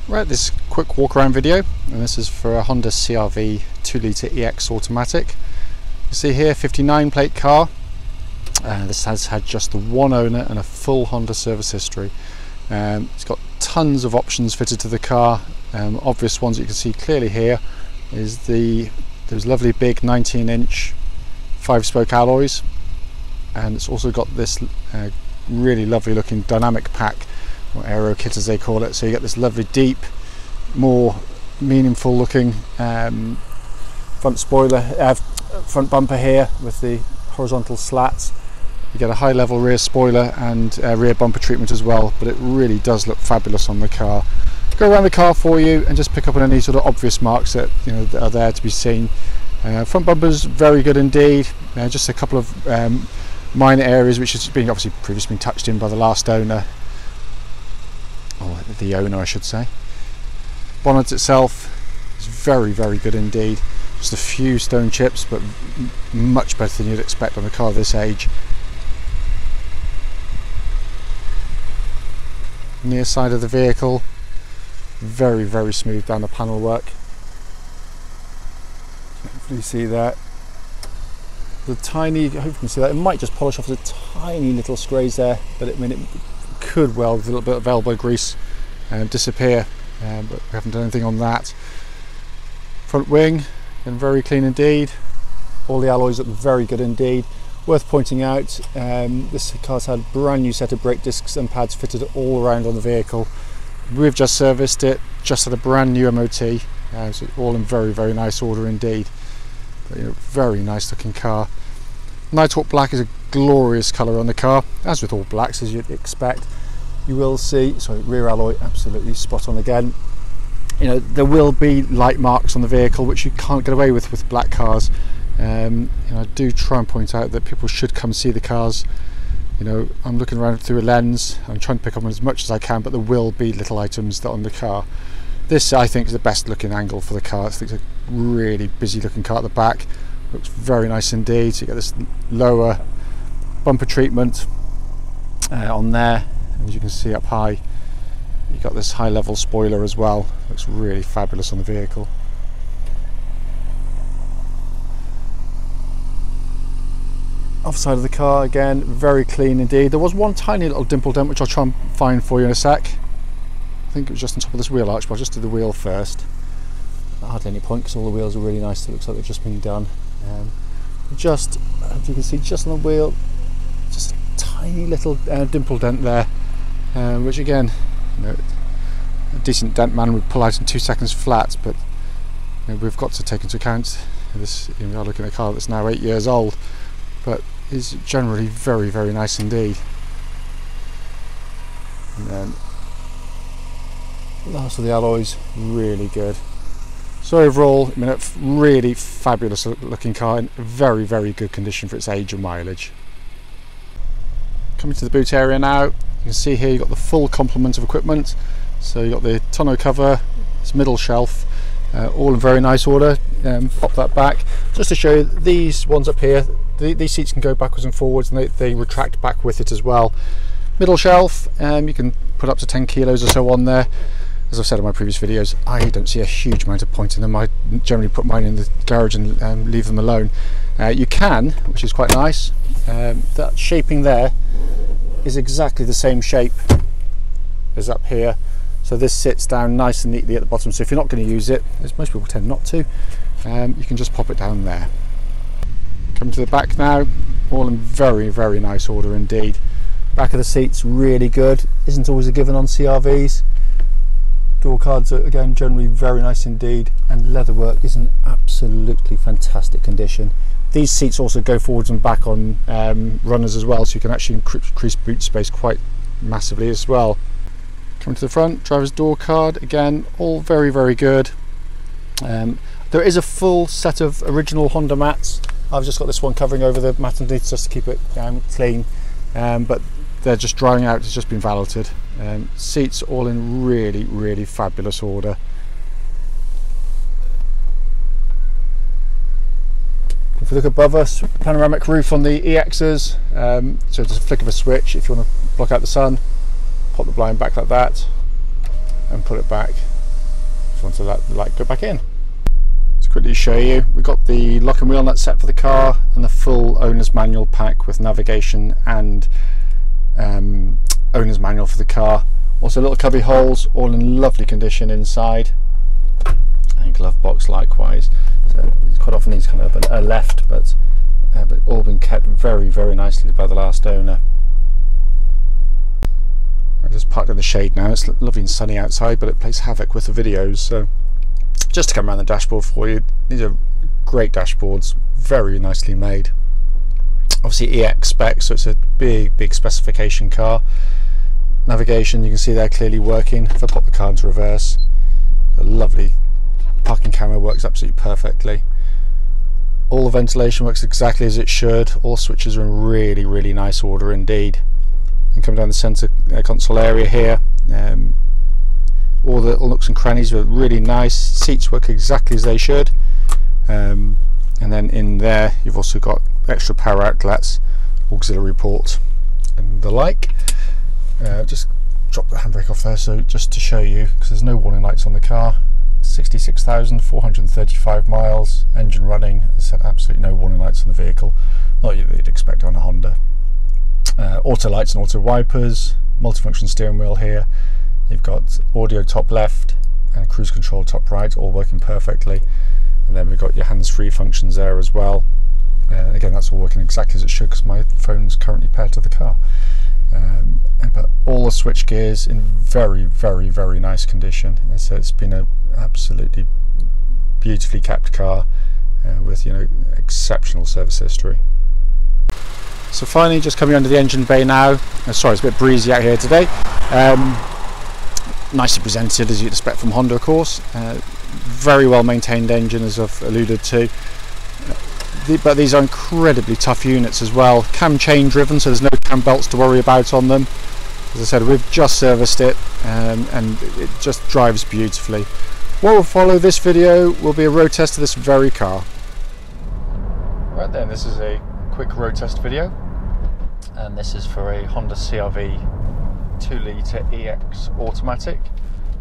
Right, this quick walk around video, and this is for a Honda CR-V 2-litre EX automatic. You see here, 59 plate car. This has had just the one owner and a full Honda service history. It's got tons of options fitted to the car. Obvious ones that you can see clearly here is those lovely big 19-inch 5-spoke alloys, and it's also got this really lovely looking dynamic pack, or aero kit as they call it. So you get this lovely deep, more meaningful looking front spoiler, front bumper here with the horizontal slats. You get a high level rear spoiler and rear bumper treatment as well, but it really does look fabulous on the car. Go around the car for you and just pick up on any sort of obvious marks that that are there to be seen. Front bumper's very good indeed. Just a couple of minor areas which has been obviously previously been touched in by the last owner, or the owner I should say. Bonnet itself is very good indeed. Just a few stone chips, but much better than you'd expect on a car this age. Near side of the vehicle, very smooth down the panel work. Hopefully you see that. The tiny, I hope you can see that, it might just polish off the tiny little scrays there, but I mean it could well, with a little bit of elbow grease, disappear, but we haven't done anything on that. Front wing, and very clean indeed. All the alloys look very good indeed. Worth pointing out, this car's had a brand new set of brake discs and pads fitted all around on the vehicle. We've just serviced it, just had a brand new MOT, so all in very nice order indeed. But, very nice looking car. Nighthawk black is a glorious colour on the car, as with all blacks as you'd expect. You will see, sorry, rear alloy absolutely spot on again. There will be light marks on the vehicle which you can't get away with black cars. I do try and point out that people should come see the cars. I'm looking around through a lens, I'm trying to pick up on as much as I can, but there will be little items that on the car. This I think is the best looking angle for the car. It's a really busy looking car at the back. Looks very nice indeed. So you get this lower bumper treatment on there, and as you can see up high, you've got this high level spoiler as well. Looks really fabulous on the vehicle. Off side of the car again, very clean indeed. There was one tiny little dimple dent which I'll try and find for you in a sec. I think it was just on top of this wheel arch, but I'll just do the wheel first. Not hardly any point because all the wheels are really nice. It looks like they've just been done. Just, as you can see, just on the wheel, just a tiny little dimple dent there, which again, a decent dent man would pull out in 2 seconds flat, but we've got to take into account this. We are looking at a car that's now 8 years old, but is generally very nice indeed. And then last of the alloys, really good. So overall, a really fabulous looking car in very good condition for its age and mileage. Coming to the boot area now, you can see here you've got the full complement of equipment. So you've got the tonneau cover, this middle shelf, all in very nice order. Pop that back just to show you these ones up here. These seats can go backwards and forwards, and they retract back with it as well. Middle shelf, you can put up to 10 kilos or so on there. As I've said in my previous videos, I don't see a huge amount of point in them. I generally put mine in the garage and leave them alone. You can, which is quite nice. That shaping there is exactly the same shape as up here. So this sits down nice and neatly at the bottom. So if you're not going to use it, as most people tend not to, you can just pop it down there. Coming to the back now, all in very nice order indeed. Back of the seats really good. Isn't always a given on CR-Vs. Door cards are again generally very nice indeed, and leatherwork is in absolutely fantastic condition. These seats also go forwards and back on runners as well, so you can actually increase boot space quite massively as well. Coming to the front, driver's door card, again all very good. There is a full set of original Honda mats. I've just got this one covering over the mat underneath just to keep it clean, but they're just drying out. It's just been valeted. Seats all in really fabulous order. If we look above us, panoramic roof on the EXs, so just a flick of a switch if you want to block out the sun. Pop the blind back like that and put it back. just want to let the light go back in. Let's quickly show you, we've got the lock and wheel nut set for the car and the full owner's manual pack with navigation and owner's manual for the car. Also little cubby holes, all in lovely condition inside, and glove box likewise. So quite often these kind of are left, but all been kept very, very nicely by the last owner. I'm just parked in the shade now. It's lovely and sunny outside, but it plays havoc with the videos. So just to come around the dashboard for you, these are great dashboards, very nicely made. Obviously EX spec, so it's a big specification car. Navigation, you can see there clearly working. If I pop the car into reverse, a lovely parking camera, works absolutely perfectly. All the ventilation works exactly as it should. All switches are in really, really nice order indeed. And coming down the centre console area here, all the nooks and crannies are really nice. Seats work exactly as they should. And then in there you've also got extra power outlets, auxiliary port and the like. Just drop the handbrake off there, so just to show you, because there's no warning lights on the car. 66,435 miles, engine running. As I said, absolutely no warning lights on the vehicle, not that you'd expect on a Honda. Auto lights and auto wipers, multifunction steering wheel here. You've got audio top left and cruise control top right, all working perfectly. And then we've got your hands-free functions there as well. Again, that's all working exactly as it should, because my phone's currently paired to the car. But all the switch gears in very, very, very nice condition. So it's been an absolutely beautifully kept car with, you know, exceptional service history. So finally, just coming under the engine bay now. Sorry, it's a bit breezy out here today. Nicely presented, as you'd expect from Honda, of course. Very well maintained engine, as I've alluded to. But these are incredibly tough units as well. Cam chain driven, so there's no cam belts to worry about on them. As I said, we've just serviced it, and it just drives beautifully. What will follow this video will be a road test of this very car. Right then, this is a quick road test video, and this is for a Honda CR-V 2-litre EX automatic.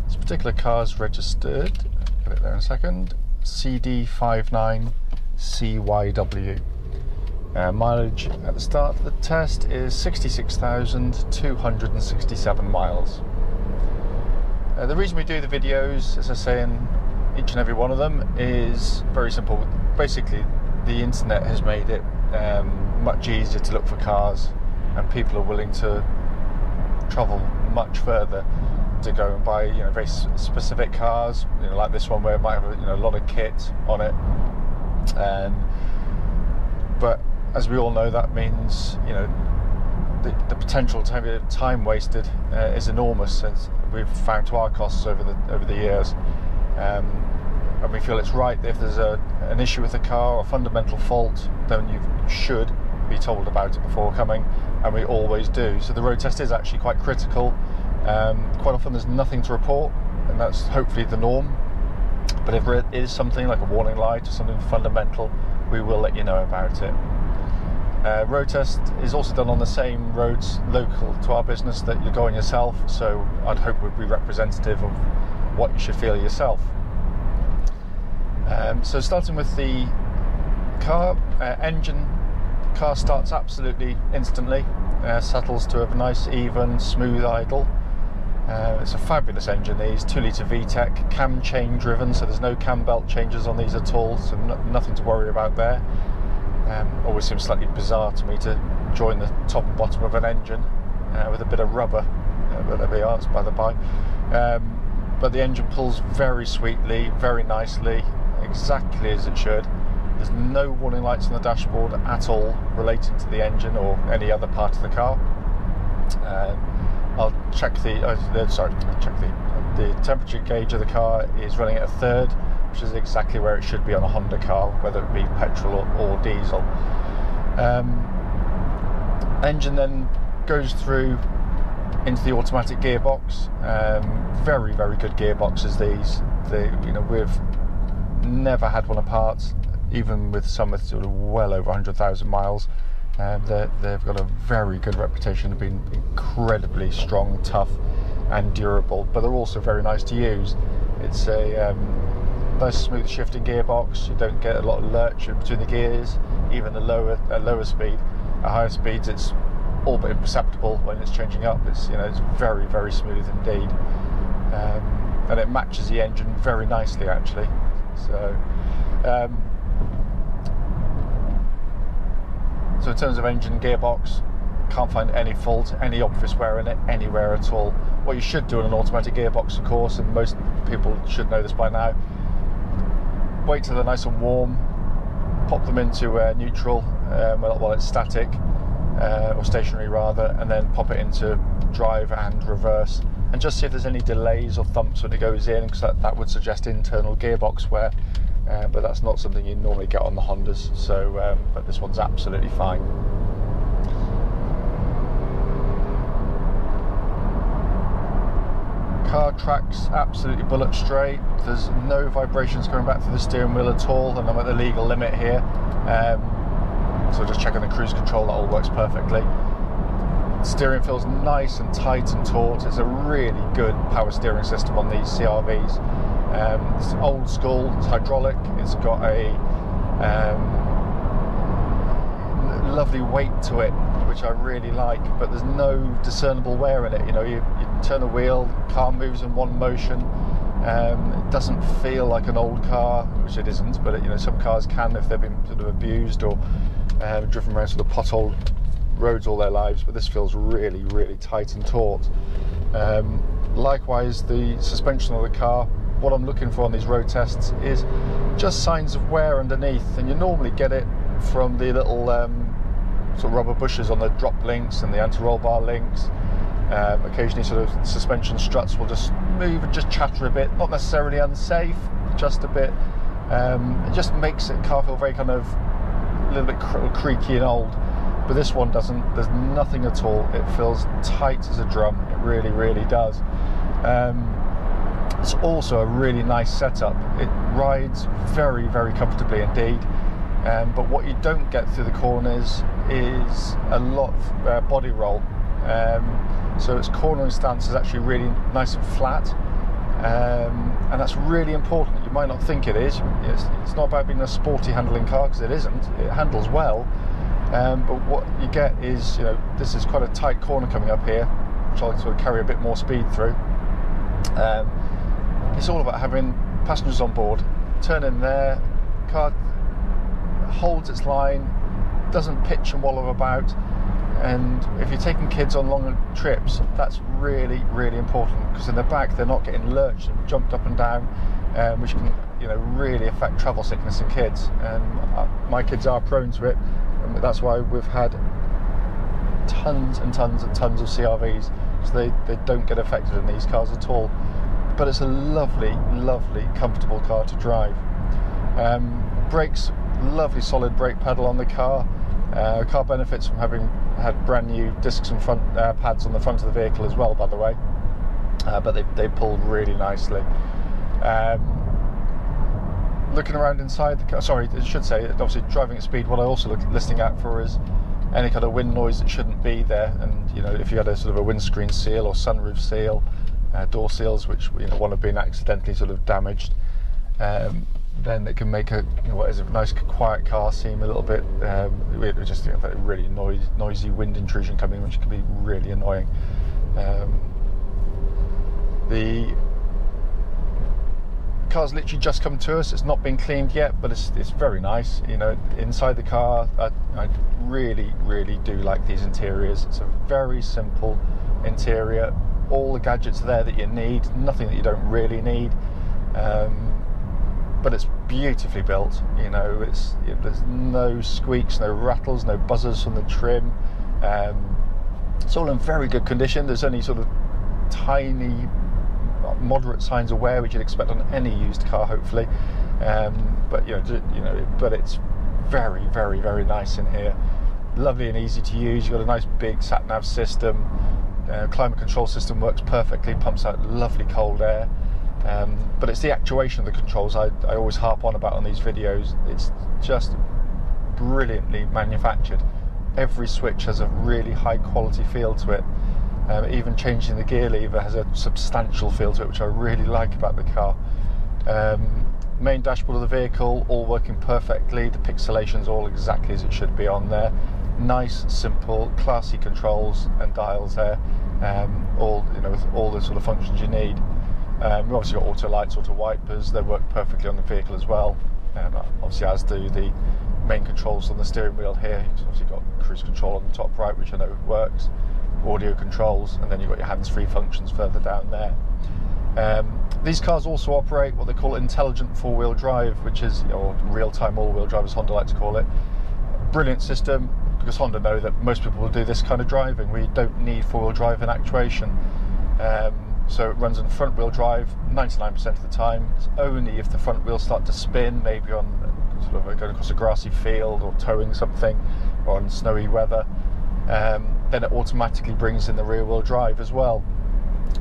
This particular car is registered, get it there in a second, LD59CYW. Mileage at the start of the test is 66,267 miles. The reason we do the videos, as I say in each and every one of them, is very simple. Basically, the internet has made it much easier to look for cars, and people are willing to travel much further to go and buy, you know, very specific cars, you know, like this one where it might have, you know, a lot of kit on it. But as we all know, that means, you know, the potential time wasted is enormous, as we've found to our costs over the years. And we feel it's right that if there's an issue with the car or a fundamental fault, then you should be told about it before coming, and we always do. So the road test is actually quite critical. Quite often there's nothing to report, and that's hopefully the norm. But if it is something like a warning light or something fundamental, we will let you know about it. Road test is also done on the same roads local to our business that you go on yourself, so I'd hope it would be representative of what you should feel yourself. So starting with the car, car starts absolutely instantly, settles to a nice even smooth idle. It's a fabulous engine, these 2-litre VTEC, cam chain driven, so there's no cam belt changes on these at all, so nothing to worry about there. Always seems slightly bizarre to me to join the top and bottom of an engine with a bit of rubber, but there we are, it's by the by. But the engine pulls very sweetly, very nicely, exactly as it should. There's no warning lights on the dashboard at all relating to the engine or any other part of the car. I'll check the temperature gauge of the car is running at a 3rd, which is exactly where it should be on a Honda car, whether it be petrol or diesel. Engine then goes through into the automatic gearbox. Very, very good gearboxes these. We've never had one apart, even with some with sort of well over 100,000 miles. They've got a very good reputation of being incredibly strong, tough, and durable, but they're also very nice to use. It's a nice smooth shifting gearbox. You don't get a lot of lurch in between the gears, even at lower speed. At higher speeds, it's all but imperceptible when it's changing up. It's it's very, very smooth indeed, and it matches the engine very nicely actually. So in terms of engine and gearbox, can't find any fault, any obvious wear in it anywhere at all. What you should do in an automatic gearbox, of course, and most people should know this by now, wait till they're nice and warm, pop them into neutral while it's static, or stationary rather, and then pop it into drive and reverse, and just see if there's any delays or thumps when it goes in, because that would suggest internal gearbox wear, but that's not something you normally get on the Hondas. So but this one's absolutely fine. Car tracks absolutely bullet straight. There's no vibrations coming back through the steering wheel at all, and I'm at the legal limit here, so just checking the cruise control, that all works perfectly. Steering feels nice and tight and taut. It's a really good power steering system on these CRVs. It's old school, it's hydraulic, it's got a lovely weight to it, which I really like, but there's no discernible wear in it. You turn a wheel, the car moves in one motion. It doesn't feel like an old car, which it isn't, but some cars can if they've been sort of abused or driven around sort of pothole roads all their lives, but this feels really, really tight and taut. Likewise, the suspension of the car, what I'm looking for on these road tests is just signs of wear underneath, and you normally get it from the little sort of rubber bushes on the drop links and the anti-roll bar links. Occasionally sort of suspension struts will just move and just chatter a bit, not necessarily unsafe, just a bit. It just makes the car feel very kind of a little bit creaky and old, but this one doesn't. There's nothing at all. It feels tight as a drum. It really, really does. It's also a really nice setup. It rides very, very comfortably indeed. But what you don't get through the corners is a lot of body roll. So its cornering stance is actually really nice and flat, and that's really important. You might not think it is. It's not about being a sporty handling car, because it isn't. It handles well, but what you get is, this is quite a tight corner coming up here, which I'll sort of carry a bit more speed through. It's all about having passengers on board. Turn in there, car holds its line, doesn't pitch and wallow about, and if you're taking kids on longer trips, that's really, really important, because in the back they're not getting lurched and jumped up and down, which can really affect travel sickness in kids, and my kids are prone to it, and that's why we've had tons and tons and tons of CRVs, because they don't get affected in these cars at all. But it's a lovely, lovely, comfortable car to drive. Brakes, lovely solid brake pedal on the car. Car benefits from having had brand new discs and front pads on the front of the vehicle as well, by the way. But they pull really nicely. Looking around inside the car, sorry, I should say, obviously driving at speed, what I also look listening out for is any kind of wind noise that shouldn't be there. And if you had a sort of a windscreen seal or sunroof seal, door seals which one have been accidentally sort of damaged, then it can make what is a nice quiet car seem a little bit just that really noisy wind intrusion coming, which can be really annoying. The car's literally just come to us. It's not been cleaned yet, but it's very nice. Inside the car, I really, really do like these interiors. It's a very simple interior. All the gadgets are there that you need, nothing that you don't really need, but it's beautifully built. There's no squeaks, no rattles, no buzzers from the trim. It's all in very good condition. There's only sort of tiny, moderate signs of wear which you'd expect on any used car, hopefully. But but it's very, very, very nice in here. Lovely and easy to use. You've got a nice big sat nav system. Climate control system works perfectly, pumps out lovely cold air, but it's the actuation of the controls I always harp on about on these videos. It's just brilliantly manufactured. Every switch has a really high quality feel to it. Even changing the gear lever has a substantial feel to it, which I really like about the car. Main dashboard of the vehicle, all working perfectly. The pixelation's all exactly as it should be on there. Nice, simple, classy controls and dials there. All, you know, with all the sort of functions you need. We've obviously got auto lights, auto wipers. They work perfectly on the vehicle as well. Obviously, as do the main controls on the steering wheel here. You've obviously got cruise control on the top right, which I know works. Audio controls, and then you've got your hands-free functions further down there. These cars also operate what they call intelligent four-wheel drive, which is, or real-time all-wheel drive, as Honda like to call it. Brilliant system, because Honda know that most people will do this kind of driving. We don't need four-wheel drive and actuation. So it runs in front-wheel drive 99% of the time. It's only if the front wheels start to spin, maybe on sort of going across a grassy field or towing something, or on snowy weather, then it automatically brings in the rear-wheel drive as well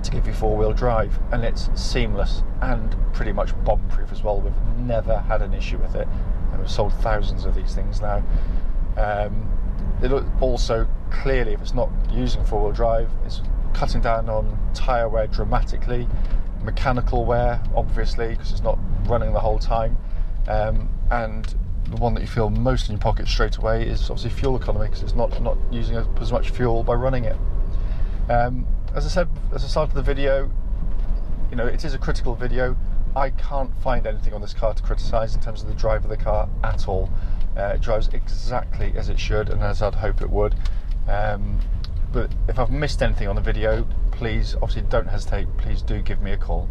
to give you four-wheel drive, and it's seamless and pretty much bomb-proof as well. We've never had an issue with it, and we've sold thousands of these things now. It also clearly, if it's not using four-wheel drive, it's cutting down on tyre wear dramatically, mechanical wear obviously because it's not running the whole time, and the one that you feel most in your pocket straight away is obviously fuel economy, because it's not using as much fuel by running it. As I said at the start of the video, you know, it is a critical video. I can't find anything on this car to criticise in terms of the drive of the car at all. It drives exactly as it should and as I'd hope it would. But if I've missed anything on the video, please, obviously don't hesitate, please do give me a call.